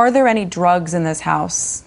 Are there any drugs in this house?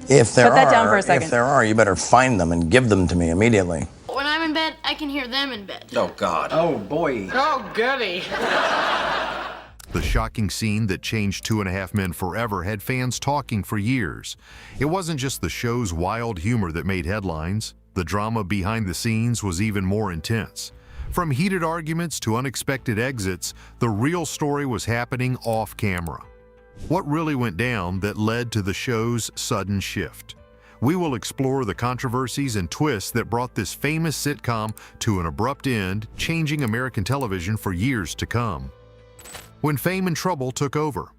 If there Put that down for a second. If there are, you better find them and give them to me immediately. When I'm in bed, I can hear them in bed. Oh, God. Oh, boy. Oh, goody. The shocking scene that changed Two and a Half Men forever had fans talking for years. It wasn't just the show's wild humor that made headlines. The drama behind the scenes was even more intense. From heated arguments to unexpected exits, the real story was happening off camera. What really went down that led to the show's sudden shift? We will explore the controversies and twists that brought this famous sitcom to an abrupt end, changing American television for years to come. When fame and trouble took over.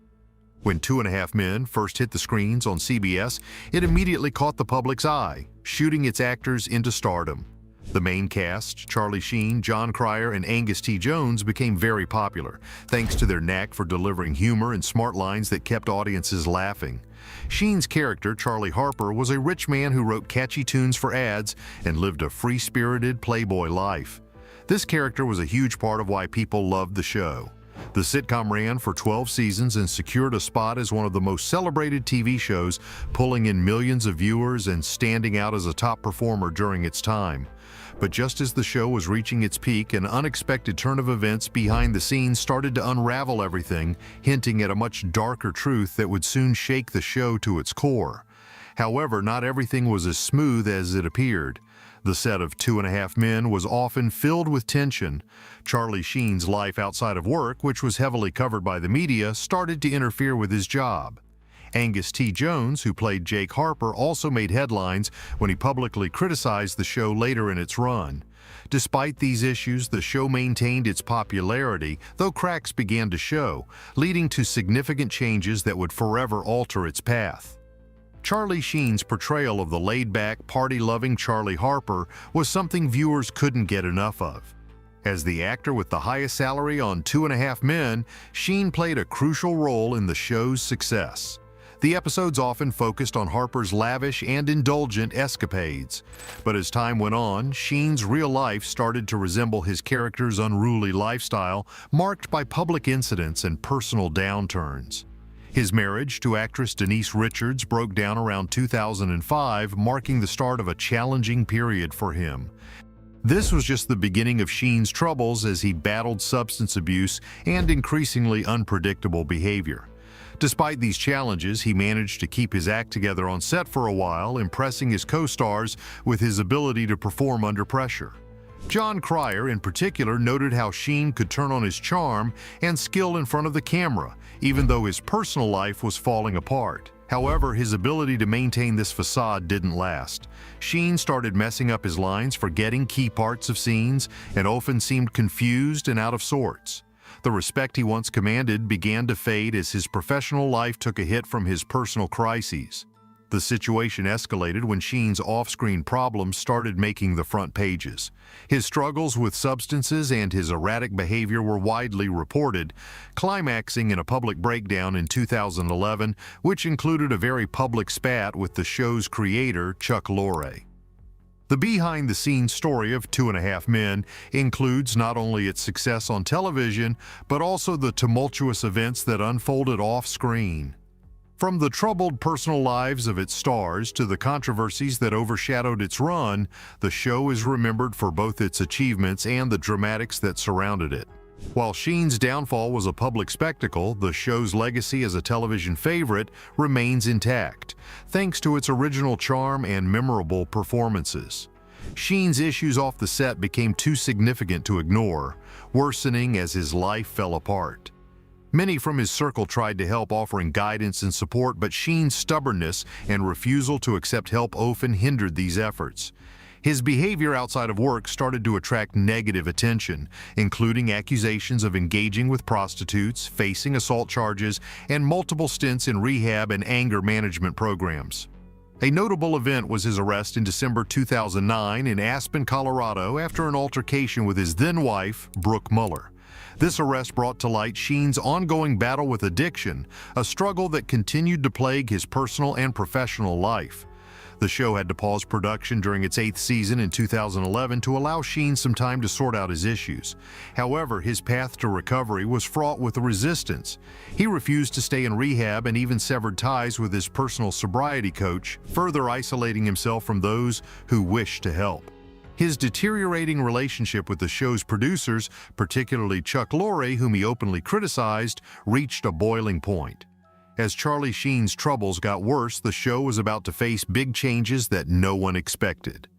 When Two and a Half Men first hit the screens on CBS, it immediately caught the public's eye, shooting its actors into stardom. The main cast, Charlie Sheen, Jon Cryer, and Angus T. Jones, became very popular, thanks to their knack for delivering humor and smart lines that kept audiences laughing. Sheen's character, Charlie Harper, was a rich man who wrote catchy tunes for ads and lived a free-spirited playboy life. This character was a huge part of why people loved the show. The sitcom ran for 12 seasons and secured a spot as one of the most celebrated TV shows, pulling in millions of viewers and standing out as a top performer during its time. But just as the show was reaching its peak, an unexpected turn of events behind the scenes started to unravel everything, hinting at a much darker truth that would soon shake the show to its core. However, not everything was as smooth as it appeared. The set of Two and a Half Men was often filled with tension. Charlie Sheen's life outside of work, which was heavily covered by the media, started to interfere with his job. Angus T. Jones, who played Jake Harper, also made headlines when he publicly criticized the show later in its run. Despite these issues, the show maintained its popularity, though cracks began to show, leading to significant changes that would forever alter its path. Charlie Sheen's portrayal of the laid-back, party-loving Charlie Harper was something viewers couldn't get enough of. As the actor with the highest salary on Two and a Half Men, Sheen played a crucial role in the show's success. The episodes often focused on Harper's lavish and indulgent escapades. But as time went on, Sheen's real life started to resemble his character's unruly lifestyle, marked by public incidents and personal downturns. His marriage to actress Denise Richards broke down around 2005, marking the start of a challenging period for him. This was just the beginning of Sheen's troubles as he battled substance abuse and increasingly unpredictable behavior. Despite these challenges, he managed to keep his act together on set for a while, impressing his co-stars with his ability to perform under pressure. Jon Cryer, in particular, noted how Sheen could turn on his charm and skill in front of the camera, even though his personal life was falling apart. However, his ability to maintain this facade didn't last. Sheen started messing up his lines, forgetting key parts of scenes, and often seemed confused and out of sorts. The respect he once commanded began to fade as his professional life took a hit from his personal crises. The situation escalated when Sheen's off-screen problems started making the front pages. His struggles with substances and his erratic behavior were widely reported, climaxing in a public breakdown in 2011, which included a very public spat with the show's creator, Chuck Lorre. The behind-the-scenes story of Two and a Half Men includes not only its success on television, but also the tumultuous events that unfolded off-screen. From the troubled personal lives of its stars to the controversies that overshadowed its run, the show is remembered for both its achievements and the dramatics that surrounded it. While Sheen's downfall was a public spectacle, the show's legacy as a television favorite remains intact, thanks to its original charm and memorable performances. Sheen's issues off the set became too significant to ignore, worsening as his life fell apart. Many from his circle tried to help, offering guidance and support, but Sheen's stubbornness and refusal to accept help often hindered these efforts. His behavior outside of work started to attract negative attention, including accusations of engaging with prostitutes, facing assault charges, and multiple stints in rehab and anger management programs. A notable event was his arrest in December 2009 in Aspen, Colorado, after an altercation with his then-wife, Brooke Muller. This arrest brought to light Sheen's ongoing battle with addiction, a struggle that continued to plague his personal and professional life. The show had to pause production during its 8th season in 2011 to allow Sheen some time to sort out his issues. However, his path to recovery was fraught with resistance. He refused to stay in rehab and even severed ties with his personal sobriety coach, further isolating himself from those who wished to help. His deteriorating relationship with the show's producers, particularly Chuck Lorre, whom he openly criticized, reached a boiling point. As Charlie Sheen's troubles got worse, the show was about to face big changes that no one expected.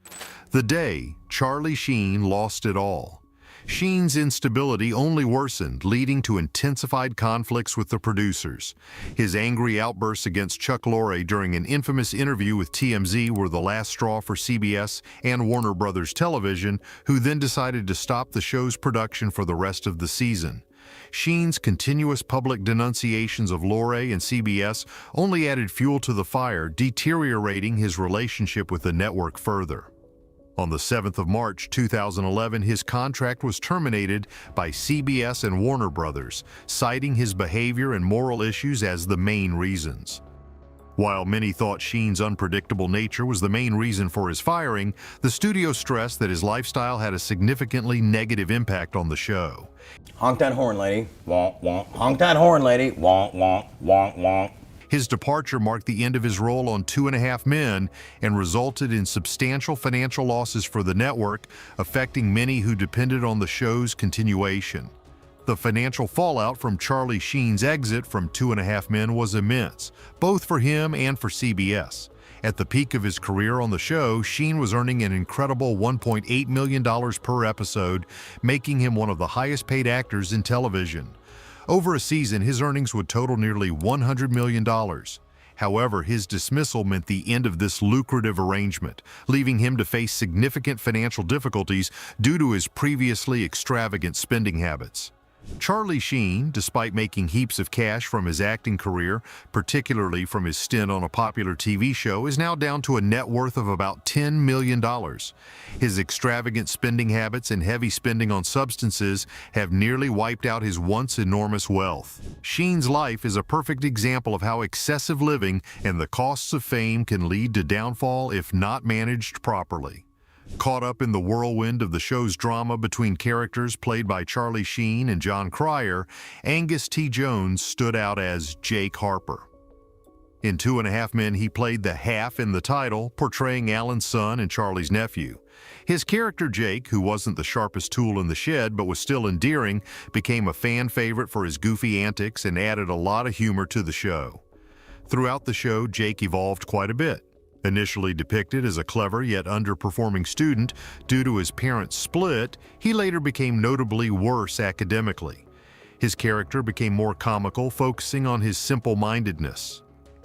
The day Charlie Sheen lost it all. Sheen's instability only worsened, leading to intensified conflicts with the producers. His angry outbursts against Chuck Lorre during an infamous interview with TMZ were the last straw for CBS and Warner Brothers Television, who then decided to stop the show's production for the rest of the season. Sheen's continuous public denunciations of Lorre and CBS only added fuel to the fire, deteriorating his relationship with the network further. On the 7th of March 2011, his contract was terminated by CBS and Warner Brothers, citing his behavior and moral issues as the main reasons. While many thought Sheen's unpredictable nature was the main reason for his firing, the studio stressed that his lifestyle had a significantly negative impact on the show. Honk that horn, lady. Wonk, wonk. Honk that horn, lady. Wonk, wonk, wonk, wonk. His departure marked the end of his role on 2.5 Men and resulted in substantial financial losses for the network, affecting many who depended on the show's continuation. The financial fallout from Charlie Sheen's exit from 2.5 Men was immense, both for him and for CBS. At the peak of his career on the show, Sheen was earning an incredible $1.8 million per episode, making him one of the highest-paid actors in television. Over a season, his earnings would total nearly $100 million. However, his dismissal meant the end of this lucrative arrangement, leaving him to face significant financial difficulties due to his previously extravagant spending habits. Charlie Sheen, despite making heaps of cash from his acting career, particularly from his stint on a popular TV show, is now down to a net worth of about $10 million. His extravagant spending habits and heavy spending on substances have nearly wiped out his once enormous wealth. Sheen's life is a perfect example of how excessive living and the costs of fame can lead to downfall if not managed properly. Caught up in the whirlwind of the show's drama between characters played by Charlie Sheen and John Cryer, Angus T. Jones stood out as Jake Harper. In 2.5 Men, he played the half in the title, portraying Alan's son and Charlie's nephew. His character Jake, who wasn't the sharpest tool in the shed but was still endearing, became a fan favorite for his goofy antics and added a lot of humor to the show. Throughout the show, Jake evolved quite a bit. Initially depicted as a clever yet underperforming student due to his parents' split, he later became notably worse academically. His character became more comical, focusing on his simple-mindedness.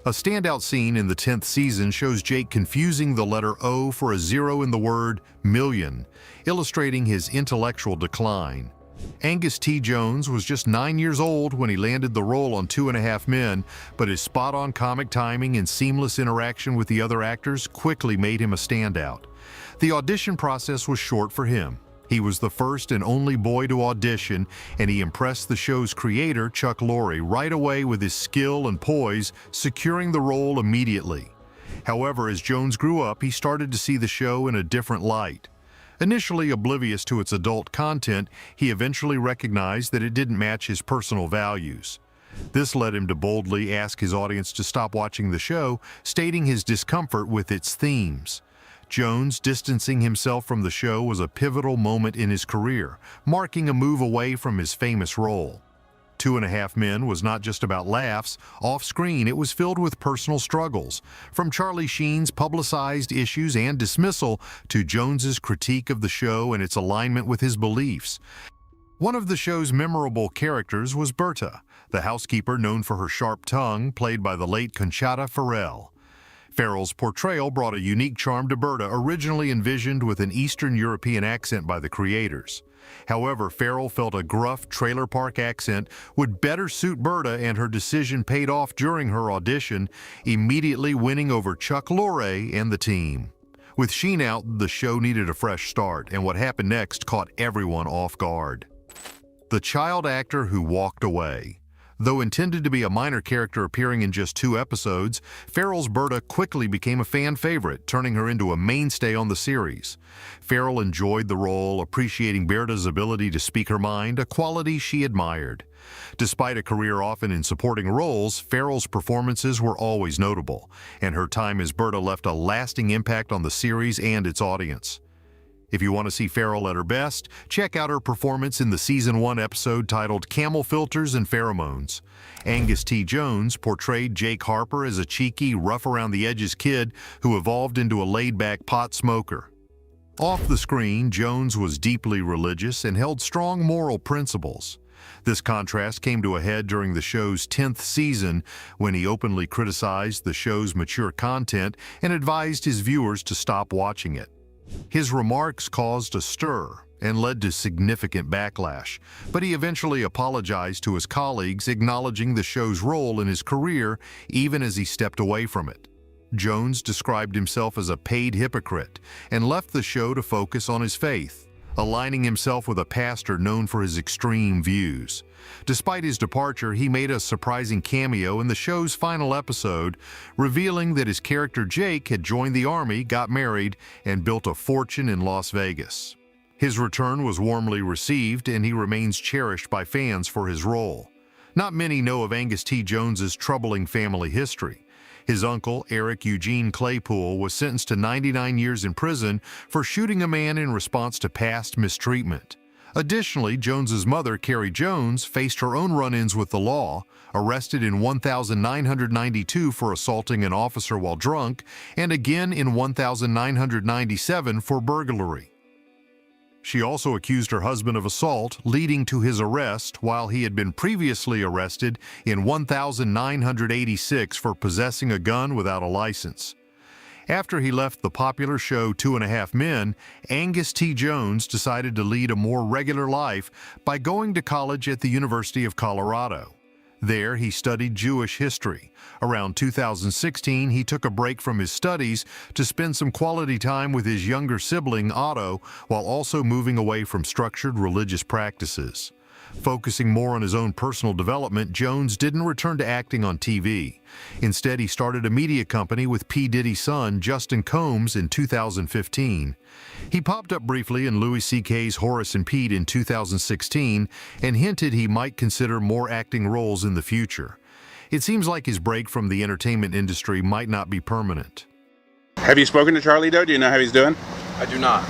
A standout scene in the 10th season shows Jake confusing the letter O for a zero in the word million, illustrating his intellectual decline. Angus T. Jones was just 9 years old when he landed the role on 2.5 Men, but his spot-on comic timing and seamless interaction with the other actors quickly made him a standout. The audition process was short for him. He was the first and only boy to audition, and he impressed the show's creator, Chuck Lorre, right away with his skill and poise, securing the role immediately. However, as Jones grew up, he started to see the show in a different light. Initially oblivious to its adult content, he eventually recognized that it didn't match his personal values. This led him to boldly ask his audience to stop watching the show, stating his discomfort with its themes. Jones distancing himself from the show was a pivotal moment in his career, marking a move away from his famous role. 2.5 Men was not just about laughs. Off-screen, it was filled with personal struggles, from Charlie Sheen's publicized issues and dismissal to Jones's critique of the show and its alignment with his beliefs. One of the show's memorable characters was Berta, the housekeeper known for her sharp tongue, played by the late Conchata Ferrell. Ferrell's portrayal brought a unique charm to Berta, originally envisioned with an Eastern European accent by the creators. However, Ferrell felt a gruff trailer park accent would better suit Berta, and her decision paid off during her audition, immediately winning over Chuck Lorre and the team. With Sheen out, the show needed a fresh start, and what happened next caught everyone off guard. The child actor who walked away. Though intended to be a minor character appearing in just 2 episodes, Ferrell's Berta quickly became a fan favorite, turning her into a mainstay on the series. Ferrell enjoyed the role, appreciating Berta's ability to speak her mind, a quality she admired. Despite a career often in supporting roles, Ferrell's performances were always notable, and her time as Berta left a lasting impact on the series and its audience. If you want to see Ferrell at her best, check out her performance in the Season 1 episode titled Camel Filters and Pheromones. Angus T. Jones portrayed Jake Harper as a cheeky, rough-around-the-edges kid who evolved into a laid-back pot smoker. Off the screen, Jones was deeply religious and held strong moral principles. This contrast came to a head during the show's 10th season when he openly criticized the show's mature content and advised his viewers to stop watching it. His remarks caused a stir and led to significant backlash, but he eventually apologized to his colleagues, acknowledging the show's role in his career even as he stepped away from it. Jones described himself as a paid hypocrite and left the show to focus on his faith, aligning himself with a pastor known for his extreme views. Despite his departure, he made a surprising cameo in the show's final episode, revealing that his character Jake had joined the army, got married, and built a fortune in Las Vegas. His return was warmly received, and he remains cherished by fans for his role. Not many know of Angus T. Jones's troubling family history. His uncle, Eric Eugene Claypool, was sentenced to 99 years in prison for shooting a man in response to past mistreatment. Additionally, Jones's mother, Carrie Jones, faced her own run-ins with the law, arrested in 1992 for assaulting an officer while drunk, and again in 1997 for burglary. She also accused her husband of assault, leading to his arrest while he had been previously arrested in 1986 for possessing a gun without a license. After he left the popular show 2.5 Men, Angus T. Jones decided to lead a more regular life by going to college at the University of Colorado. There, he studied Jewish history. Around 2016, he took a break from his studies to spend some quality time with his younger sibling, Otto, while also moving away from structured religious practices. Focusing more on his own personal development, Jones didn't return to acting on TV. Instead, he started a media company with P. Diddy's son, Justin Combs, in 2015. He popped up briefly in Louis C.K.'s Horace and Pete in 2016 and hinted he might consider more acting roles in the future. It seems like his break from the entertainment industry might not be permanent. Have you spoken to Charlie, though? Do you know how he's doing? I do not.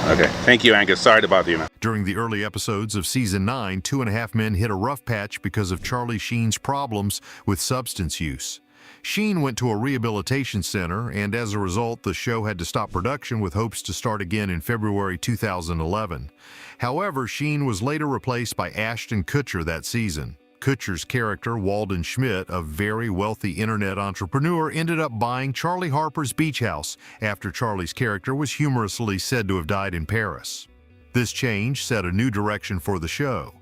Okay. Thank you, Angus. Sorry to bother you, man. During the early episodes of Season 9, 2.5 Men hit a rough patch because of Charlie Sheen's problems with substance use. Sheen went to a rehabilitation center, and as a result, the show had to stop production with hopes to start again in February 2011. However, Sheen was later replaced by Ashton Kutcher that season. Kutcher's character, Walden Schmidt, a very wealthy internet entrepreneur, ended up buying Charlie Harper's beach house after Charlie's character was humorously said to have died in Paris. This change set a new direction for the show.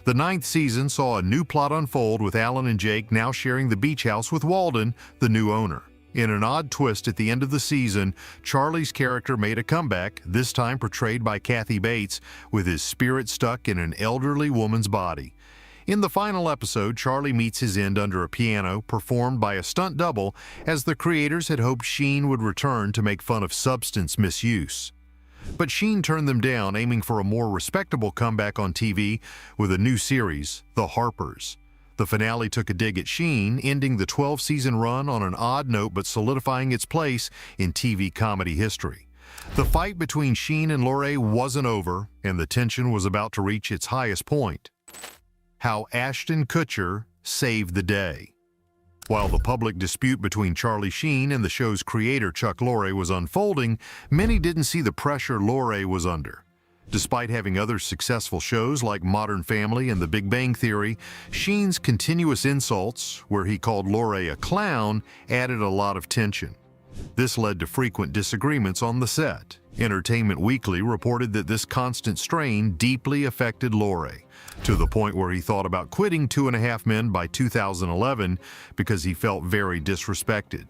The 9th season saw a new plot unfold with Alan and Jake now sharing the beach house with Walden, the new owner. In an odd twist at the end of the season, Charlie's character made a comeback, this time portrayed by Kathy Bates, with his spirit stuck in an elderly woman's body. In the final episode, Charlie meets his end under a piano, performed by a stunt double, as the creators had hoped Sheen would return to make fun of substance misuse. But Sheen turned them down, aiming for a more respectable comeback on TV with a new series, The Harpers. The finale took a dig at Sheen, ending the 12-season run on an odd note but solidifying its place in TV comedy history. The fight between Sheen and Lorre wasn't over, and the tension was about to reach its highest point. How Ashton Kutcher saved the day. While the public dispute between Charlie Sheen and the show's creator Chuck Lorre was unfolding, many didn't see the pressure Lorre was under. Despite having other successful shows like Modern Family and The Big Bang Theory, Sheen's continuous insults, where he called Lorre a clown, added a lot of tension. This led to frequent disagreements on the set. Entertainment Weekly reported that this constant strain deeply affected Lorre, to the point where he thought about quitting 2.5 Men by 2011 because he felt very disrespected.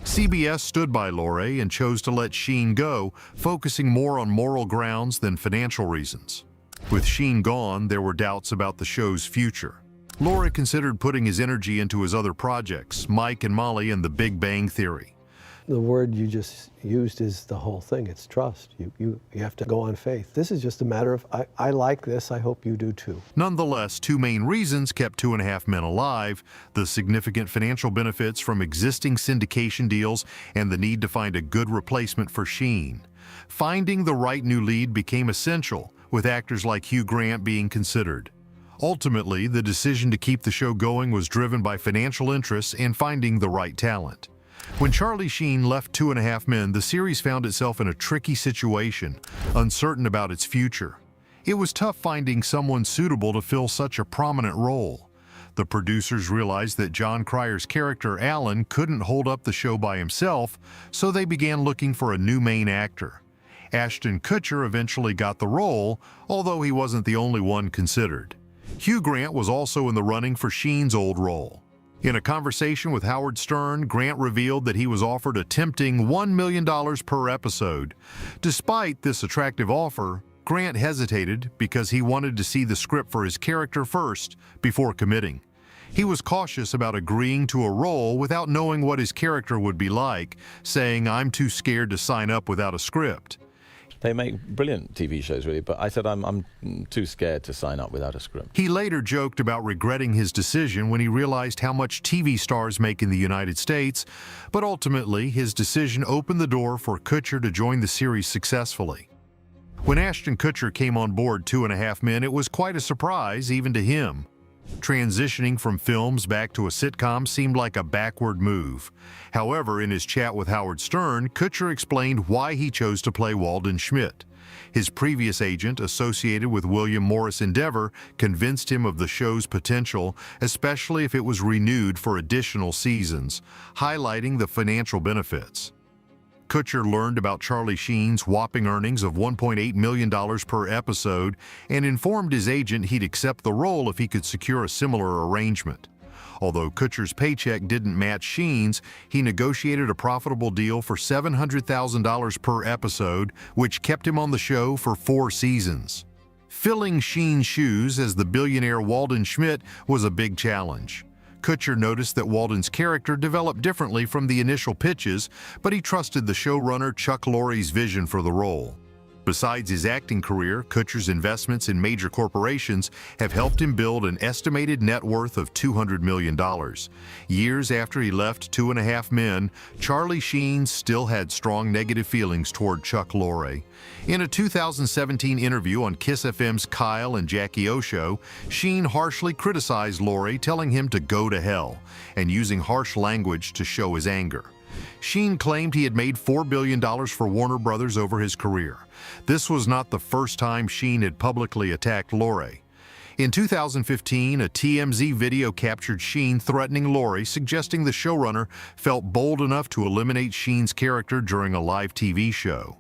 CBS stood by Lorre and chose to let Sheen go, focusing more on moral grounds than financial reasons. With Sheen gone, there were doubts about the show's future. Lorre considered putting his energy into his other projects, Mike and Molly and The Big Bang Theory. The word you just used is the whole thing. It's trust. You have to go on faith. This is just a matter of, I like this, I hope you do too. Nonetheless, two main reasons kept Two and a Half Men alive: the significant financial benefits from existing syndication deals and the need to find a good replacement for Sheen. Finding the right new lead became essential, with actors like Hugh Grant being considered. Ultimately, the decision to keep the show going was driven by financial interests and finding the right talent. When Charlie Sheen left Two and a Half Men, the series found itself in a tricky situation, uncertain about its future. It was tough finding someone suitable to fill such a prominent role. The producers realized that John Cryer's character, Alan, couldn't hold up the show by himself, so they began looking for a new main actor. Ashton Kutcher eventually got the role, although he wasn't the only one considered. Hugh Grant was also in the running for Sheen's old role. In a conversation with Howard Stern, Grant revealed that he was offered a tempting $1 million per episode. Despite this attractive offer, Grant hesitated because he wanted to see the script for his character first before committing. He was cautious about agreeing to a role without knowing what his character would be like, saying, "I'm too scared to sign up without a script." They make brilliant TV shows, really, but I said I'm too scared to sign up without a script. He later joked about regretting his decision when he realized how much TV stars make in the United States, but ultimately his decision opened the door for Kutcher to join the series successfully. When Ashton Kutcher came on board Two and a Half Men, it was quite a surprise even to him. Transitioning from films back to a sitcom seemed like a backward move. However, in his chat with Howard Stern, Kutcher explained why he chose to play Walden Schmidt. His previous agent, associated with William Morris Endeavor, convinced him of the show's potential, especially if it was renewed for additional seasons, highlighting the financial benefits. Kutcher learned about Charlie Sheen's whopping earnings of $1.8 million per episode and informed his agent he'd accept the role if he could secure a similar arrangement. Although Kutcher's paycheck didn't match Sheen's, he negotiated a profitable deal for $700,000 per episode, which kept him on the show for 4 seasons. Filling Sheen's shoes as the billionaire Walden Schmidt was a big challenge. Kutcher noticed that Walden's character developed differently from the initial pitches, but he trusted the showrunner Chuck Lorre's vision for the role. Besides his acting career, Kutcher's investments in major corporations have helped him build an estimated net worth of $200 million. Years after he left Two and a Half Men, Charlie Sheen still had strong negative feelings toward Chuck Lorre. In a 2017 interview on Kiss FM's Kyle and Jackie O Show, Sheen harshly criticized Lorre, telling him to go to hell, and using harsh language to show his anger. Sheen claimed he had made $4 billion for Warner Brothers over his career. This was not the first time Sheen had publicly attacked Lorre. In 2015, a TMZ video captured Sheen threatening Lorre, suggesting the showrunner felt bold enough to eliminate Sheen's character during a live TV show.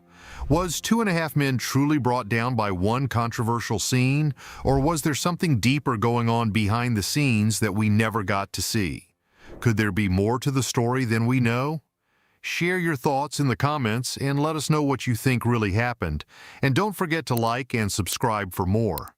Was Two and a Half Men truly brought down by one controversial scene, or was there something deeper going on behind the scenes that we never got to see? Could there be more to the story than we know? Share your thoughts in the comments and let us know what you think really happened. And don't forget to like and subscribe for more.